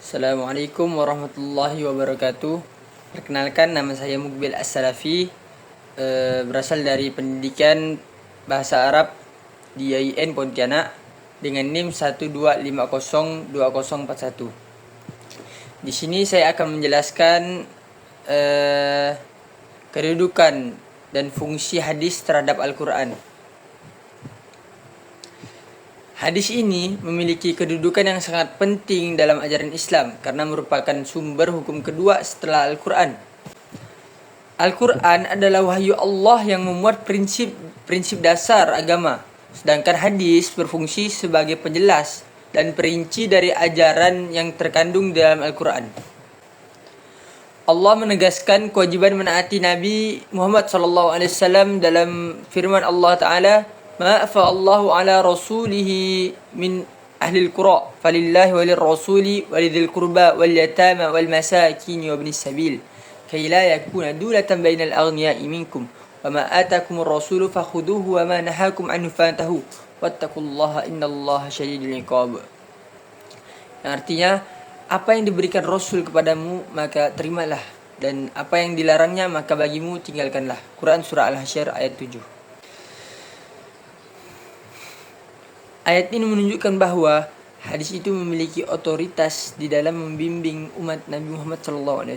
Assalamualaikum warahmatullahi wabarakatuh. Perkenalkan, nama saya Mukbil As-Salafi, berasal dari pendidikan Bahasa Arab di IAIN Pontianak dengan NIM 12502041. Di sini saya akan menjelaskan kedudukan dan fungsi hadis terhadap Al-Quran. Hadis ini memiliki kedudukan yang sangat penting dalam ajaran Islam karena merupakan sumber hukum kedua setelah Al-Quran. Al-Quran adalah wahyu Allah yang memuat prinsip dasar agama, sedangkan hadis berfungsi sebagai penjelas dan perinci dari ajaran yang terkandung dalam Al-Quran. Allah menegaskan kewajiban menaati Nabi Muhammad SAW dalam firman Allah Ta'ala, Ma afa'allahu ala rasulihi min ahlil qura falillahi walil rasuli walidhil qurba wal yatama wal masakin wa ibnis sabil kay la yakuna dulatan bainal aghniya'i minkum wa ma atakumur rasulu fakhuduhu wa ma nahakum anhu fantahu wattaqullaha innallaha syadidul iqab. Yang artinya, apa yang diberikan Rasul kepadamu maka terimalah, dan apa yang dilarangnya maka bagimu tinggalkanlah. Quran Surah Al-Hasyr ayat 7. Ayat ini menunjukkan bahwa hadis itu memiliki otoritas di dalam membimbing umat Nabi Muhammad SAW.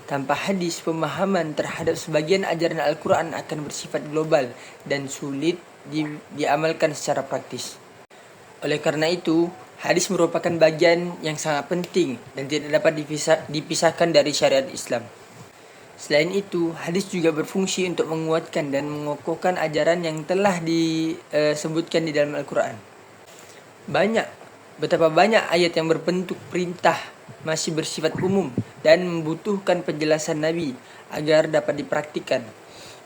Tanpa hadis, pemahaman terhadap sebagian ajaran Al-Quran akan bersifat global dan sulit diamalkan secara praktis. Oleh karena itu, hadis merupakan bagian yang sangat penting dan tidak dapat dipisahkan dari syariat Islam. Selain itu, hadis juga berfungsi untuk menguatkan dan mengokohkan ajaran yang telah disebutkan di dalam Al-Quran. Betapa banyak ayat yang berbentuk perintah masih bersifat umum dan membutuhkan penjelasan Nabi agar dapat dipraktikkan.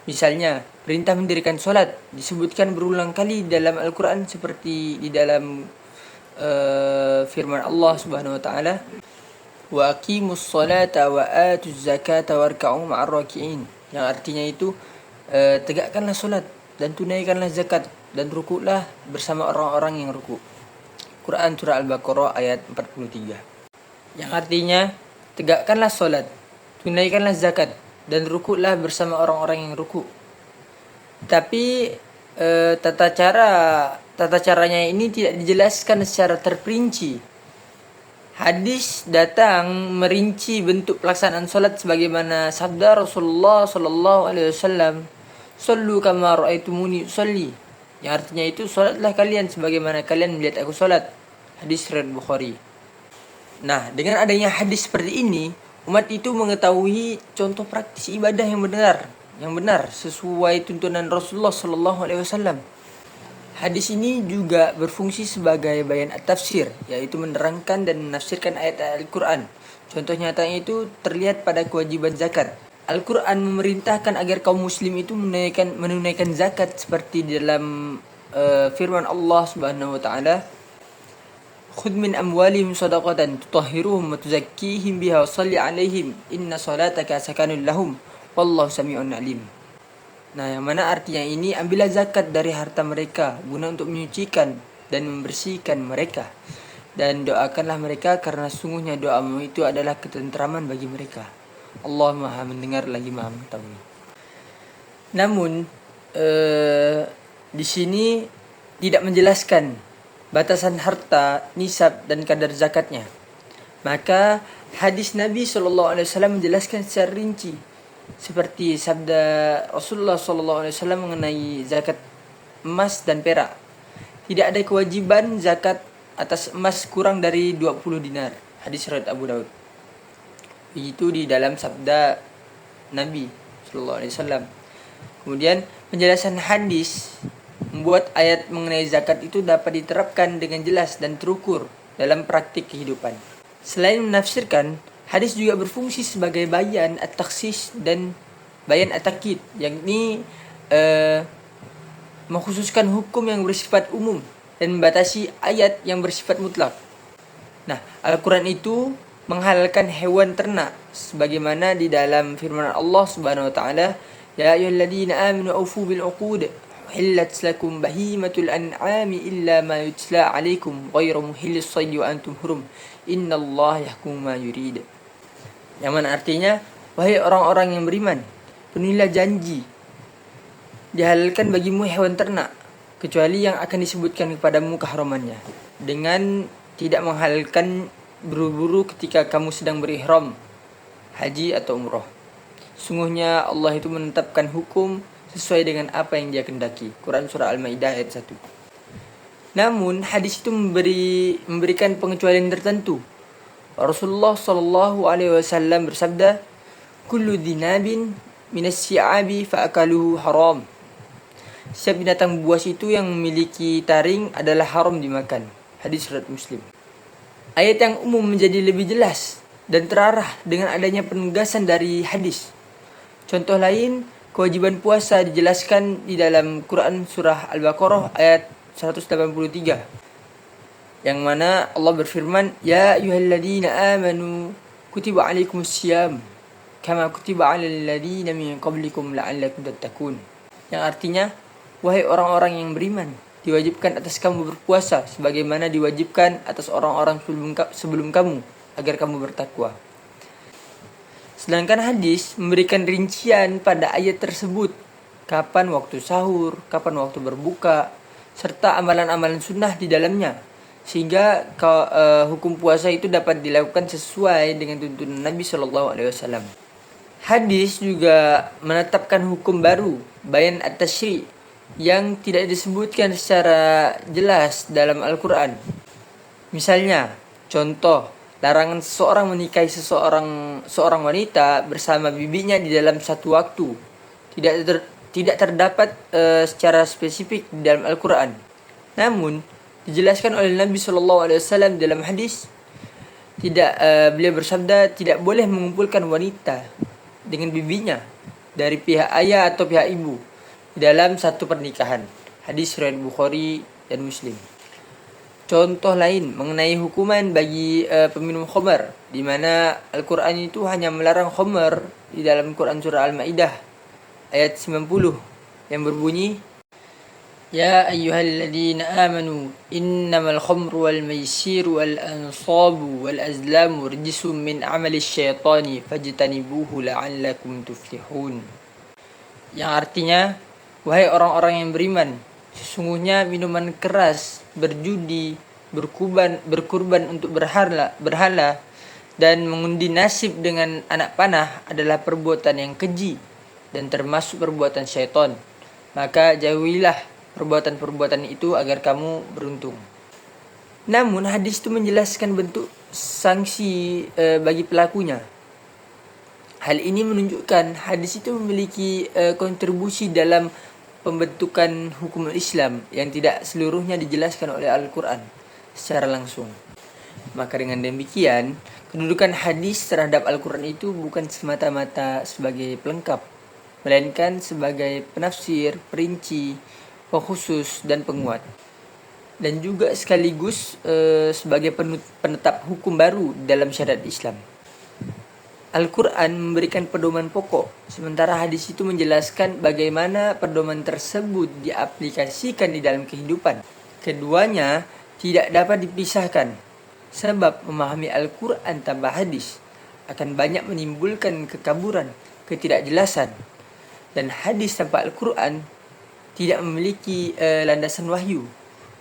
Misalnya, perintah mendirikan sholat disebutkan berulang kali dalam Al-Quran seperti di dalam firman Allah Subhanahu wa taala, wa aqimus sholata wa atuz zakata warka'u ma'ar raki'in, yang artinya itu tegakkanlah solat dan tunaikanlah zakat dan rukuklah bersama orang-orang yang rukuk. Quran Surah Al-Baqarah ayat 43. Yang artinya, tegakkanlah solat, tunaikanlah zakat dan rukuklah bersama orang-orang yang rukuk. Tapi tata caranya ini tidak dijelaskan secara terperinci. Hadis datang merinci bentuk pelaksanaan solat sebagaimana sabda Rasulullah SAW, "Shallu kama ra'aitumuni usolli." Yang artinya itu, solatlah kalian sebagaimana kalian melihat aku solat. Hadis riwayat Bukhari. Nah, dengan adanya hadis seperti ini, umat itu mengetahui contoh praktis ibadah yang benar sesuai tuntunan Rasulullah SAW. Hadis ini juga berfungsi sebagai bayan at-tafsir, yaitu menerangkan dan menafsirkan ayat Al-Quran. Contoh nyatanya itu terlihat pada kewajiban zakat. Al-Quran memerintahkan agar kaum muslim itu menunaikan zakat seperti di dalam firman Allah Subhanahu wa taala, "Khudh min amwalihim shadaqatan tutahhiruhum wa tuzakkihim biha wa shalli 'alaihim inna salataka sakanun lahum wallahu samii'un 'alim." Nah, yang mana artinya ini, ambillah zakat dari harta mereka guna untuk menyucikan dan membersihkan mereka, dan doakanlah mereka karena sungguhnya doamu itu adalah ketentraman bagi mereka. Allah Maha mendengar lagi Maha mengetahui. Namun di sini tidak menjelaskan batasan harta, nisab dan kadar zakatnya. Maka hadis Nabi SAW menjelaskan secara rinci, seperti sabda Rasulullah SAW mengenai zakat emas dan perak. Tidak ada kewajiban zakat atas emas kurang dari 20 dinar. Hadis riwayat Abu Daud. Itu di dalam sabda Nabi SAW. Kemudian penjelasan hadis membuat ayat mengenai zakat itu dapat diterapkan dengan jelas dan terukur dalam praktik kehidupan. Selain menafsirkan, hadis juga berfungsi sebagai bayan at-takhsis dan bayan at-takyid, yakni mengkhususkan hukum yang bersifat umum dan membatasi ayat yang bersifat mutlak. Nah, Al-Quran itu menghalalkan hewan ternak sebagaimana di dalam firman Allah Subhanahu wa taala, "Ya ayyuhalladzina amanu aufu bil uqud." uhillat lakum bahimatul an'ami illa ma yutla alaikum ghairu muhillis saydi wa antum hurum innallaha yahkumu ma yurid. Yang mana artinya, wahai orang-orang yang beriman, penuhilah janji dihalalkan bagimu hewan ternak kecuali yang akan disebutkan kepadamu keharamannya, dengan tidak menghalalkan buru-buru ketika kamu sedang berihram haji atau umroh. Sungguhnya Allah itu menetapkan hukum sesuai dengan apa yang Dia kehendaki. Quran surah Al-Maidah ayat 1. Namun hadis itu memberikan pengecualian tertentu. Rasulullah sallallahu alaihi wasallam bersabda, "Kullu dinabin minas si'abi fa'akaluhu haram." Setiap binatang buas itu yang memiliki taring adalah haram dimakan. Hadis riwayat Muslim. Ayat yang umum menjadi lebih jelas dan terarah dengan adanya penegasan dari hadis. Contoh lain, kewajiban puasa dijelaskan di dalam Quran surah Al-Baqarah ayat 183. Yang mana Allah berfirman, "Ya ayyuhalladzina amanu kutiba alaikumussyiyam kama kutiba alal ladzina min qablikum la'allakum tattaqun." Yang artinya, wahai orang-orang yang beriman, diwajibkan atas kamu berpuasa sebagaimana diwajibkan atas orang-orang sebelum kamu agar kamu bertakwa. Sedangkan hadis memberikan rincian pada ayat tersebut, kapan waktu sahur, kapan waktu berbuka, serta amalan-amalan sunnah di dalamnya, sehingga hukum puasa itu dapat dilakukan sesuai dengan tuntunan Nabi Shallallahu Alaihi Wasallam. Hadis juga menetapkan hukum baru, bayan at-tasyri', yang tidak disebutkan secara jelas dalam Al-Quran. Misalnya, contoh, larangan seseorang menikahi seorang wanita bersama bibinya di dalam satu waktu tidak terdapat secara spesifik di dalam Al-Quran. Namun dijelaskan oleh Nabi SAW dalam hadis, beliau bersabda, tidak boleh mengumpulkan wanita dengan bibinya dari pihak ayah atau pihak ibu di dalam satu pernikahan. Hadis riwayat Bukhari dan Muslim. Contoh lain mengenai hukuman bagi peminum khamar, di mana Al-Quran itu hanya melarang khamar di dalam Quran surah Al-Maidah ayat 90 yang berbunyi, "Ya ayyuhalladzina amanu innamal khamru wal maisiru wal ansabu wal azlamu rijsum min amalis syaitani fajtanibuhu la'allakum tuflihun." Yang artinya, wahai orang-orang yang beriman, sesungguhnya minuman keras, berjudi, berkurban untuk berhala dan mengundi nasib dengan anak panah adalah perbuatan yang keji dan termasuk perbuatan syaitan. Maka jauhilah perbuatan-perbuatan itu agar kamu beruntung. Namun hadis itu menjelaskan bentuk sanksi bagi pelakunya. Hal ini menunjukkan hadis itu memiliki kontribusi dalam pembentukan hukum Islam yang tidak seluruhnya dijelaskan oleh Al-Quran secara langsung. Maka dengan demikian, kedudukan hadis terhadap Al-Quran itu bukan semata-mata sebagai pelengkap, melainkan sebagai penafsir, perinci, pengkhusus, dan penguat. Dan juga sekaligus sebagai penetap hukum baru dalam syariat Islam. Al-Quran memberikan pedoman pokok, sementara hadis itu menjelaskan bagaimana pedoman tersebut diaplikasikan di dalam kehidupan. Keduanya tidak dapat dipisahkan, sebab memahami Al-Quran tanpa hadis akan banyak menimbulkan kekaburan, ketidakjelasan. Dan hadis tanpa Al-Quran tidak memiliki landasan wahyu.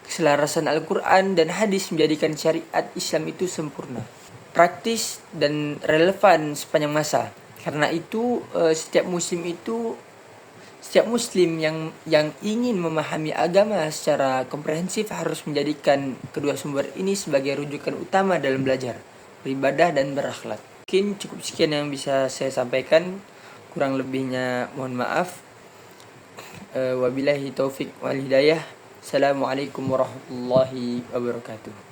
Keselarasan Al-Quran dan hadis menjadikan syariat Islam itu sempurna, praktis, dan relevan sepanjang masa. Karena itu setiap muslim yang ingin memahami agama secara komprehensif harus menjadikan kedua sumber ini sebagai rujukan utama dalam belajar, beribadah, dan berakhlak. Mungkin cukup sekian yang bisa saya sampaikan, kurang lebihnya mohon maaf. Wabillahi taufik wal hidayah. Assalamualaikum warahmatullahi wabarakatuh.